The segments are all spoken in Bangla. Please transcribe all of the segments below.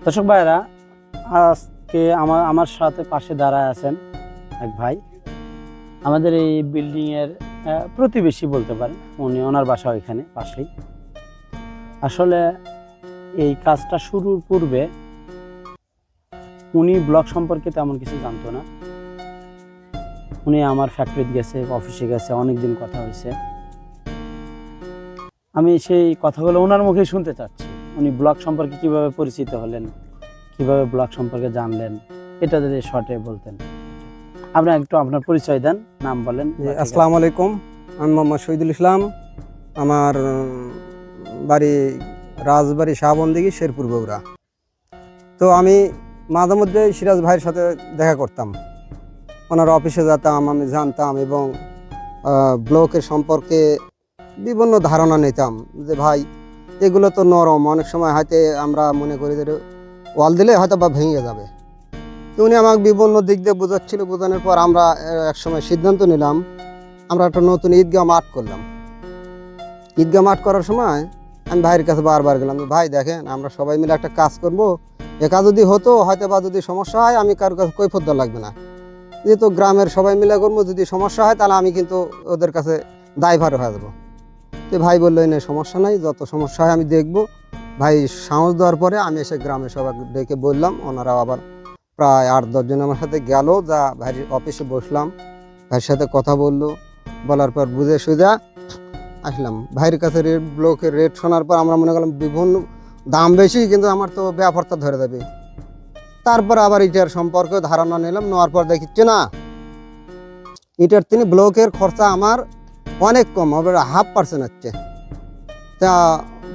দর্শক ভাইরা, আজকে আমার সাথে পাশে দাঁড়ায় আছেন এক ভাই, আমাদের এই বিল্ডিং এর প্রতিবেশী বলতে পারেন। ওনার বাসা এখানে পাশেই। আসলে এই কাজটা শুরুর পূর্বে উনি ব্লক সম্পর্কে তেমন কিছু জানতো না। উনি আমার ফ্যাক্টরিতে গেছে, অফিসে গেছে, অনেকদিন কথা হয়েছে। আমি সেই কথাগুলো ওনার মুখে শুনতে চাচ্ছি। উনি ব্লক সম্পর্কে কিভাবে পরিচিত হলেন, কিভাবে ব্লক সম্পর্কে জানলেন, এটা যদি শর্টে বলতেন। আপনি একটু আপনার পরিচয় দেন, নাম বলেন। আসসালামু আলাইকুম, আমি মোহাম্মদ শহীদুল ইসলাম। আমার বাড়ি রাজবাড়ি শাহবন্দিগি, শেরপুর, বগুড়া। তো আমি মাঝে মধ্যে সিরাজ ভাইয়ের সাথে দেখা করতাম, ওনার অফিসে যেতাম, আমি জানতাম এবং ব্লকের সম্পর্কে বিভিন্ন ধারণা নিতাম যে ভাই এগুলো তো নরম, অনেক সময় হয়তো আমরা মনে করি যে ওয়াল দিলে হয়তো বা ভেঙে যাবে। তো উনি আমাকে বিভিন্ন দিক দিয়ে বোঝাচ্ছিল। বোঝানোর পর আমরা একসময় সিদ্ধান্ত নিলাম, আমরা একটা নতুন ঈদগাহ মাঠ করলাম। ঈদগাহ মাঠ করার সময় আমি ভাইয়ের কাছে বারবার গেলাম, ভাই দেখেন আমরা সবাই মিলে একটা কাজ করব, একা যদি হতো হয়তো বা যদি সমস্যা হয় আমি কারোর কাছে কৈফিয়ত দেওয়া লাগবে না, যেহেতু গ্রামের সবাই মিলে করবো, যদি সমস্যা হয় তাহলে আমি কিন্তু ওদের কাছে দায়ভার হয়ে যাবো। তো ভাই বললো না সমস্যা নাই, যত সমস্যা হয় আমি দেখবো। ভাই সাহস দেওয়ার পরে আমি এসে গ্রামে সবাই ডেকে বললাম, ওনারা আবার প্রায় 8-10 জন আমার সাথে গেল, যা ভাইয়ের অফিসে বসলাম, ভাইয়ের সাথে কথা বললো, বলার পর বুঝে সুঝা আসলাম। ভাইয়ের কাছে ব্লকের রেট শোনার পর আমরা মনে করলাম বিভিন্ন দাম বেশি, কিন্তু আমার তো ব্যাপারটা ধরে দেবে। তারপর আবার ইটার সম্পর্কে ধারণা নিলাম, নেওয়ার পর দেখছি না ইটার তিনি ব্লকের খরচা আমার অনেক কম হবে, 0.5% হচ্ছে। তা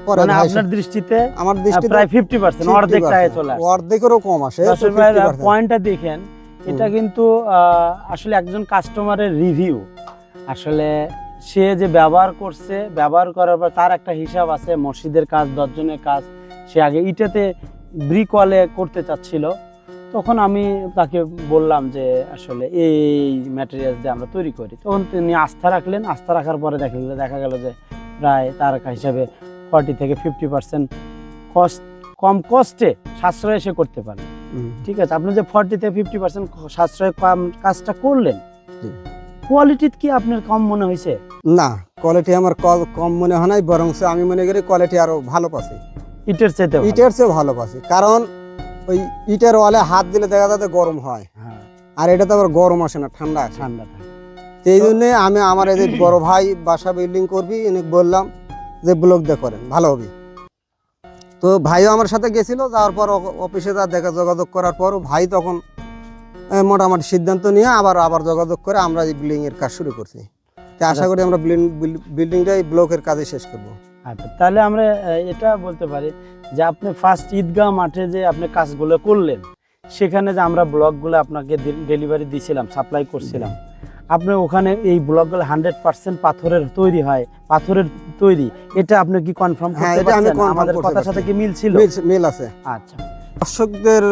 পরে আপনার দৃষ্টিতে আমার দৃষ্টিতে প্রায় 50%, অর্ধেকটায় চলে আসে, অর্ধেকেরও কম আসে। পয়েন্টটা দেখেন, এটা কিন্তু আসলে একজন কাস্টমারের রিভিউ। আসলে সে যে ব্যবহার করছে, ব্যবহার করার পর তার একটা হিসাব আছে। মসজিদের কাজ, 10 জনের কাজ সে আগে ইটাতে ব্রিক ওয়ালে করতে চাচ্ছিল। তখন আমি তাকে বললাম যে আসলে এই ম্যাটেরিয়ালস দিয়ে আমরা তৈরি করি। তখন তিনি আস্থা রাখলেন। আস্থা রাখার পরে দেখা গেল যে প্রায় তার হিসাবে 40 থেকে 50% কম কস্টে সাশ্রয় সে করতে পারে। ঠিক আছে, আপনি যে 40 থেকে 50% সাশ্রয় কম কাজটা করলেন, কোয়ালিটি কি আপনার কম মনে হয়েছে? না, কোয়ালিটি আমার কম মনে হয় নাই, বরং আমি মনে করি কোয়ালিটি আরো ভালো পাচ্ছি, ইটের চেয়ে ভালো পাচ্ছি। কারণ ওই ইটের ওয়ালে হাত দিলে দেখা যাচ্ছে গরম হয়, আর এটা তো আবার গরম আসে না, ঠান্ডা থাকে। এই জন্য আমি আমার এই যে বড় ভাই বাসা বিল্ডিং করবি, এনে বললাম যে ব্লক দিয়ে করেন, ভালো হবে। তো ভাইও আমার সাথে গেছিল, যাওয়ার পর অফিসে দেখা যোগাযোগ করার পর ভাই তখন মোটামুটি সিদ্ধান্ত নিয়ে আবার যোগাযোগ করে আমরা এই বিল্ডিং এর কাজ শুরু করছি। আশা করি আমরা বিল্ডিংটাই ব্লকের কাজে শেষ করব। আচ্ছা, তাহলে আমরা এটা বলতে পারি যে আপনি ফার্স্ট ঈদগাহ মাঠে যে আপনি কাজগুলো করলেন, সেখানে যে আমরা ব্লকগুলো আপনাকে ডেলিভারি দিয়েছিলাম, সাপ্লাই করছিলাম, আপনি ওখানে এই ব্লকগুলো 100% পাথরের তৈরি হয়, পাথরের তৈরি, এটা আপনি কি কনফার্ম করতে পারছেন? আমাদের কথার সাথে কি মিল ছিল? মিল আছে। আচ্ছা, দর্শকদের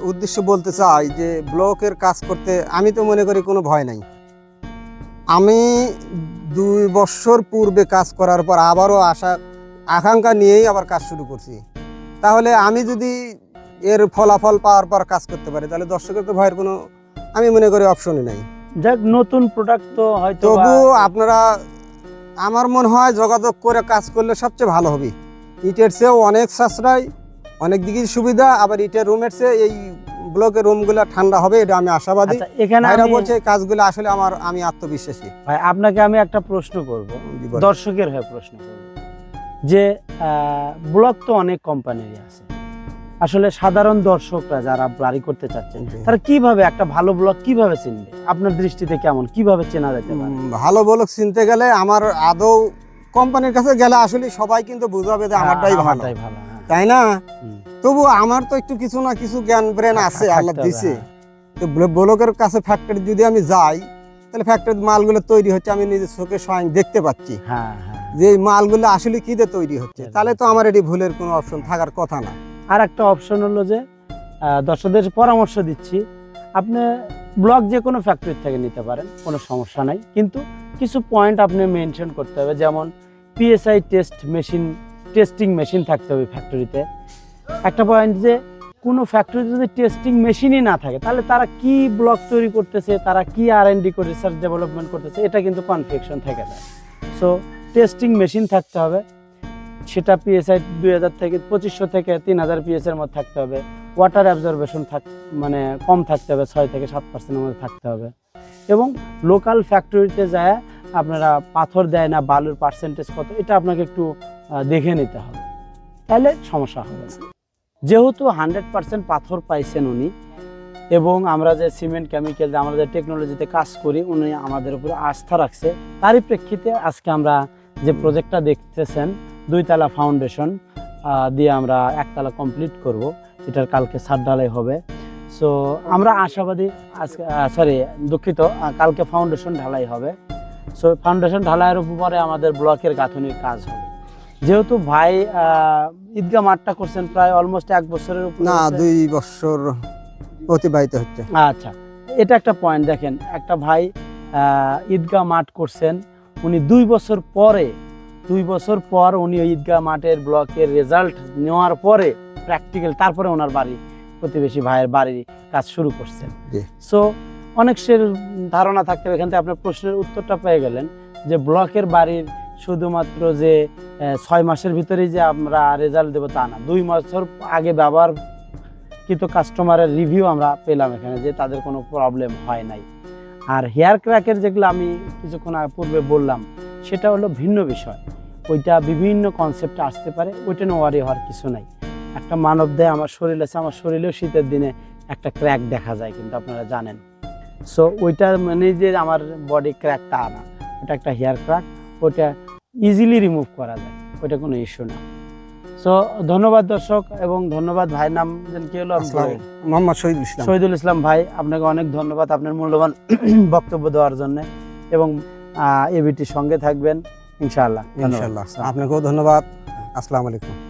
উদ্দেশ্যে বলতে চাই যে ব্লকের কাজ করতে আমি তো মনে করি কোনো ভয় নাই। আমি 2 বছর পূর্বে কাজ করার পর আবারও আকাঙ্ক্ষা নিয়েই আবার কাজ শুরু করছি। তাহলে আমি যদি এর ফলাফল পাওয়ার পর কাজ করতে পারি, তাহলে দর্শকের তো ভয়ের কোনো আমি মনে করি অপশনই নাই। যাক, নতুন প্রোডাক্ট তো হয়তো, তবু আপনারা আমার মনে হয় যোগাযোগ করে কাজ করলে সবচেয়ে ভালো হবে। ইটের চেয়েও অনেক সাশ্রয়, অনেক দিকে সুবিধা, আবার ইটের রুমের চেয়ে এই ব্লকের রুমগুলো ঠান্ডা হবে, এটা আমি আশাবাদী। এখানে বলছে কাজগুলো আসলে আমি আত্মবিশ্বাসী। ভাই, আপনাকে আমি একটা প্রশ্ন করব, দর্শকের হয়ে প্রশ্ন করব, যে ব্লক তো অনেক কোম্পানির আছে, আসলে সাধারণ দর্শকরা যারা বাড়ি করতে চাচ্ছেন তারা কিভাবে একটা ভালো ব্লক কিভাবে চিনবে? আপনার দৃষ্টিতে কেমন, কিভাবে চেনা যেতে পারে? ভালো ব্লক চিনতে গেলে আমার আদৌ কোম্পানির কাছে গেলে আসলে সবাই কিন্তু বুঝাবে যে আমারটাই ভালো, তাই না? তবু আমার তো একটু কিছু না কিছু জ্ঞান ব্রেন আছে, আল্লাহ দিছে। তো ব্লকের কাছে ফ্যাক্টরি যদি আমি যাই, তাহলে ফ্যাক্টরির মালগুলো তৈরি হচ্ছে, আমি নিজের চোখে স্বয়ং দেখতে পাচ্ছি যে এই মালগুলো আসলে কি দিয়ে তৈরি হচ্ছে। তাহলে তো আমার এটি ভুলের কোনো অপশন থাকার কথা না। আর একটা অপশন হলো যে দর্শকদের পরামর্শ দিচ্ছি, আপনি ব্লক যে কোনো ফ্যাক্টরি থেকে নিতে পারেন, কোনো সমস্যা নাই, কিন্তু কিছু পয়েন্ট আপনি মেনশন করতে হবে। যেমন PSI টেস্টিং মেশিন থাকতে হবে ফ্যাক্টরিতে, একটা পয়েন্ট যে কোনো ফ্যাক্টরিতে যদি টেস্টিং মেশিনই না থাকে তাহলে তারা কি ব্লক তৈরি করতেছে, তারা কি R&D করে রিসার্চ ডেভেলপমেন্ট করতেছে, এটা কিন্তু কনফিউশন থেকে যায়। সো টেস্টিং মেশিন থাকতে হবে, সেটা PSI 2000 থেকে 2500 থেকে 3000 PSI এর মধ্যে থাকতে হবে। ওয়াটার অ্যাবজর্বেশন মানে কম থাকতে হবে, 6 থেকে 7% মধ্যে থাকতে হবে। এবং লোকাল ফ্যাক্টরিতে যায় আপনারা পাথর দেয় না, বালুর পার্সেন্টেজ কত, এটা আপনাকে একটু দেখে নিতে হবে, তাহলে সমস্যা হবে না। যেহেতু 100% পাথর পাইছেন উনি, এবং আমরা যে সিমেন্ট কেমিক্যাল আমরা যে টেকনোলজিতে কাজ করি, উনি আমাদের উপরে আস্থা রাখছে, তারই প্রেক্ষিতে আজকে আমরা যে প্রজেক্টটা দেখতেছেন 2 তলা ফাউন্ডেশন দিয়ে আমরা 1 তলা কমপ্লিট করব, এটার কালকে ছাদ ঢালাই হবে। সো আমরা আশাবাদী, আজকে দুঃখিত, কালকে ফাউন্ডেশন ঢালাই হবে। সো ফাউন্ডেশন ঢালাইয়ের উপরে আমাদের ব্লকের গাঁথনির কাজ হবে। যেহেতু ভাই ঈদগাহ মাঠটা করছেন প্রায় অলমোস্ট 1 বছরের উপর, না 2 বছর অতিবাহিত হচ্ছে। আচ্ছা, এটা একটা পয়েন্ট। দেখেন, একটা ভাই ঈদগাহ মাঠ করছেন, উনি 2 বছর পর উনি ওই ঈদগাহ মাঠের ব্লকের রেজাল্ট নেওয়ার পরে প্র্যাকটিক্যাল, তারপরে ওনার বাড়ি প্রতিবেশী ভাইয়ের বাড়ির কাজ শুরু করছেন। সো অনেক ধারণা থাকতে হবে, এখান থেকে আপনার প্রশ্নের উত্তরটা পেয়ে গেলেন যে ব্লকের বাড়ির শুধুমাত্র যে 6 মাসের ভিতরেই যে আমরা রেজাল্ট দেবো তা না, 2 বছর আগে ব্যবহারকৃত কাস্টমারের রিভিউ আমরা পেলাম এখানে যে তাদের কোনো প্রবলেম হয় নাই। আর হেয়ার ক্র্যাকের যেগুলো আমি কিছুক্ষণ পূর্বে বললাম, সেটা হলো ভিন্ন বিষয়, ওইটা বিভিন্ন কনসেপ্টে আসতে পারে, ওইটা নিয়ে ওয়ারি হওয়ার কিছু নাই। একটা মানব দেয় আমার শরীর আছে, আমার শরীরেও শীতের দিনে একটা ক্র্যাক দেখা যায়, কিন্তু আপনারা জানেন। সো ওইটা মানে যে আমার বডি ক্র্যাক তা না, ওটা একটা হেয়ার ক্র্যাক, ওটা ইজিলি রিমুভ করা যায়, ওইটা কোনো ইস্যু না। সো ধন্যবাদ দর্শক, এবং ধন্যবাদ ভাইয়ের নাম কি হলো? মোহাম্মদ শহীদুল ইসলাম। শহীদুল ইসলাম ভাই, আপনাকে অনেক ধন্যবাদ আপনার মূল্যবান বক্তব্য দেওয়ার জন্য, এবং এবিটির সঙ্গে থাকবেন ইনশাআল্লাহ। ইনশাআল্লাহ, আপনাকেও ধন্যবাদ। আসসালামু আলাইকুম।